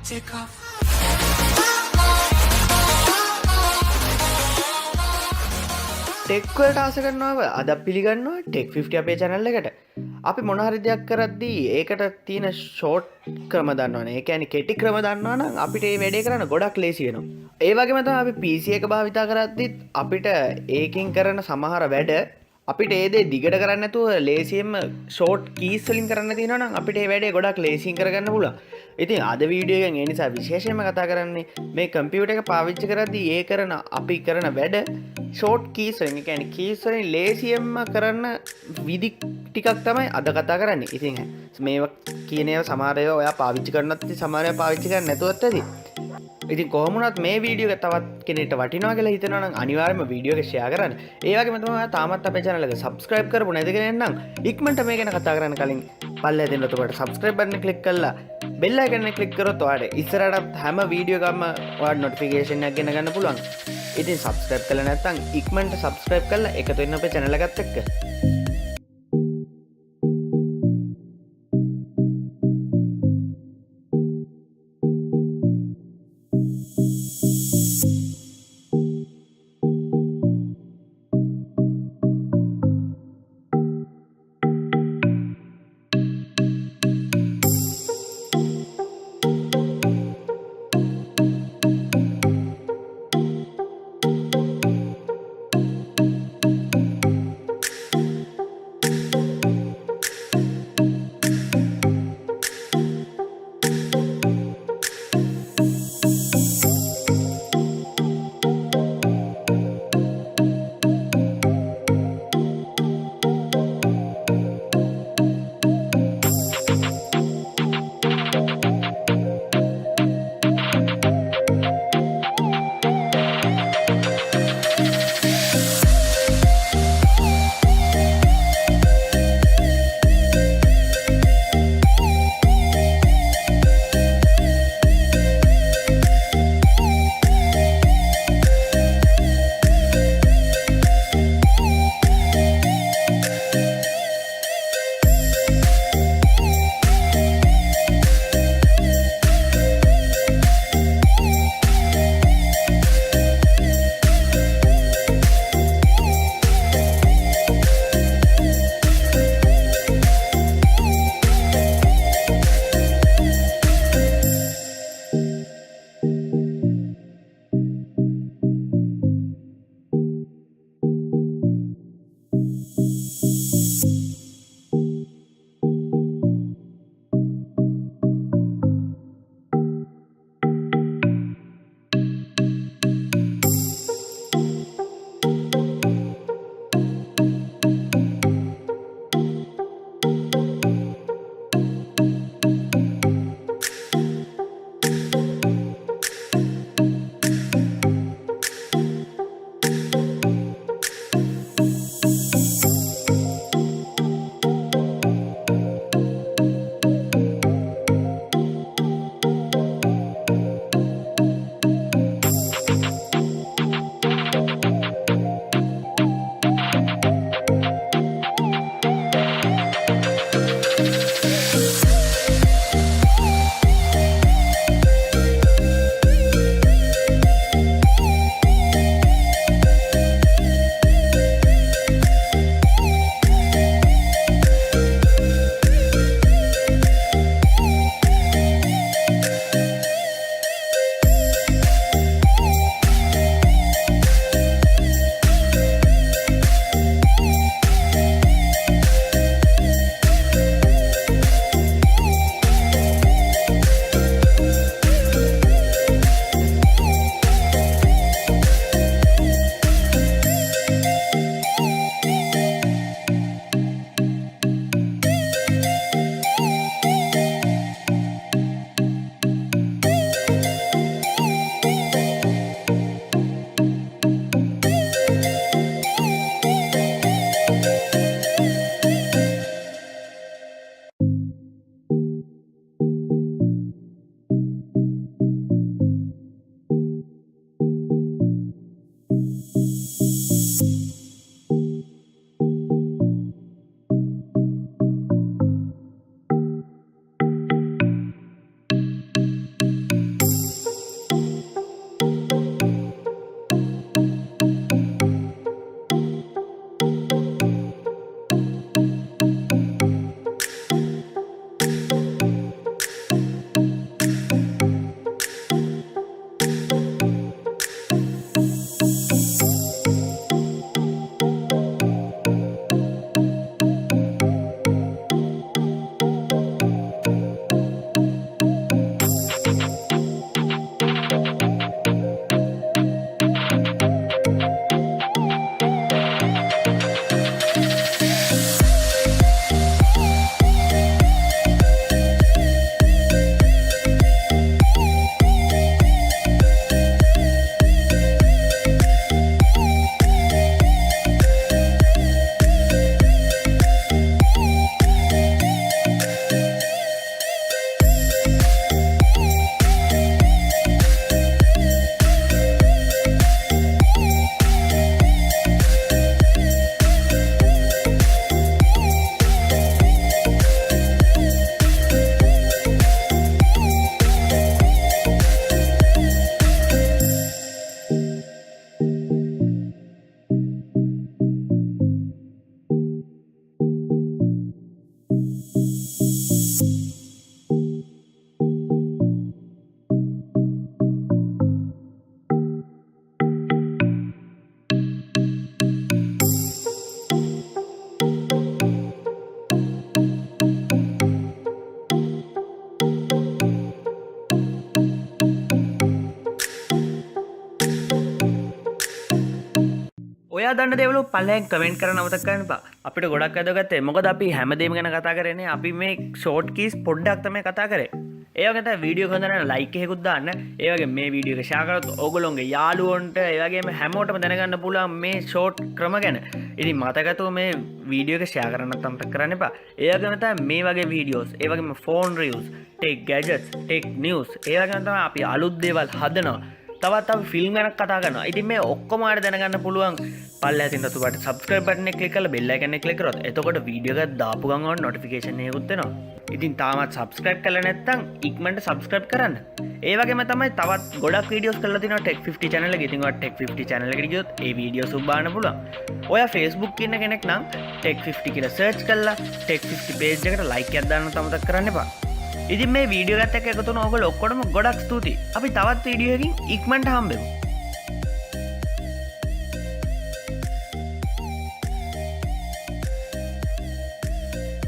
take off. Tech වලට ආස කරනවා අද පිළිගන්නවා ටෙක් 50 අපේ channel එකට. අපි මොන හරි දෙයක් කරද්දී ඒකට තියෙන ෂෝට් ක්‍රම දන්නවනේ. ඒ කියන්නේ කෙටි ක්‍රම දන්නවනම් අපිට මේ වැඩේ කරන්න ගොඩක් ලේසි වෙනවා. ඒ වගේම තමයි අපි PC එක භාවිතා කරද්දිත් අපිට ඒකෙන් කරන සමහර වැඩ අපිට ඒ දේ දිගට කරන්න නැතුව ලේසියෙන්ම ෂෝට් කීස් වලින් කරන්න තියෙනවා නම් අපිට මේ වැඩේ ගොඩක් ලේසියෙන් කරගන්න පුළුවන්. ඉතින් අද වීඩියෝ එකෙන් ඒ නිසා විශේෂයෙන්ම කතා කරන්නේ මේ කම්පියුටර් එක පාවිච්චි කරද්දී ඒ කරන අපි කරන වැඩ ෂෝට් කීස් වලින්, ඒ කියන්නේ කීස් වලින් ලේසියෙන්ම කරන්න විදි ටිකක් තමයි අද කතා කරන්නේ. ඉතින් මේවා කියන ඒවා සමහර ඒවා ඔයා පාවිච්චි කරනත් සමහර ඒවා පාවිච්චි කරන්නේ නැතුවත් ඇති. ඉතින් කොහොම වුණත් මේ වීඩියෝ එක තවත් කෙනෙක්ට වටිනවා කියලා හිතනවා නම් අනිවාර්යයෙන්ම වීඩියෝ එක ෂෙයා කරන්න. ඒ වගේම තමයි ඔයා තාමත් අපේ channel එක subscribe කරපු නැති කෙනෙක් නම් ඉක්මනට මේ ගැන කතා කරන්න කලින් පල්ලෙය දෙන්න ඔතකොට subscribe button එක click කරලා bell icon එක click කරොත් ඔයාලට ඉස්සරහට හැම වීඩියෝ එකක්ම ඔයාලට notification එකක් ගෙන ගන්න පුළුවන්. ඉතින් subscribe කරලා නැත්නම් ඉක්මනට subscribe කරලා එකතු වෙන්න අපේ channel එකත් එක්ක. දන්න දේවල් පල්ලෙන් කමෙන්ට් කරන්න අමතක කරන්න එපා. අපිට ගොඩක් වැදගත්. මොකද අපි හැමදේම ගැන කතා කරන්නේ. අපි මේ ෂෝට් කීස් පොඩ්ඩක් තමයි කතා කරේ. ඒ වගේ තමයි වීඩියෝ එක හොඳ නම් ලයික් එකකුත් දාන්න. ඒ වගේ මේ වීඩියෝ එක ෂෙයා කරොත් ඕගොල්ලෝගේ යාළුවන්ට ඒ වගේම හැමෝටම දැනගන්න පුළුවන් මේ ෂෝට් ක්‍රම ගැන. ඉතින් මතකතුව මේ වීඩියෝ එක ෂෙයා කරන්නත් අමතක කරන්න එපා. ඒ වගේම තමයි මේ වගේ වීඩියෝස්, ඒ වගේම phone රිව්ස්, tech gadgets, tech news, ඒ වගේම තමයි අපි අලුත් දේවල් හදනවා. තවත් අපි ෆිල්ම් ගැන කතා කරනවා. ඉතින් මේ ඔක්කොම ආඩ දැනගන්න පුළුවන් පල්ලෙහා තියෙන රතු පාට subscribe button එක ක්ලික් කරලා bell icon එක ක්ලික් කරොත් එතකොට වීඩියෝ එකක් දාපු ගමන් notification එකකුත් එනවා. ඉතින් තාමත් subscribe කරලා නැත්නම් ඉක්මනට subscribe කරන්න. ඒ වගේම තමයි තවත් ගොඩක් වීඩියෝස් කරලා තිනවා Tech 50 channel එකේ. ඉතින් ඔයා Tech 50 channel එකට ගියොත් ඒ වීඩියෝස් උබාන්න පුළුවන්. ඔයා Facebook ඉන්න කෙනෙක් නම් Tech 50 කියලා search කරලා Tech 50 page එකට like එකක් දාන්න අමතක කරන්න එපා. ඉතින් මේ වීඩියෝ එකත් එක්ක එකතු වුණ ඔයගොල්ලෝ ඔක්කොටම ගොඩක් ස්තුතියි. අපි තවත් වීඩියෝ එකකින් ඉක්මනට හම්බෙමු.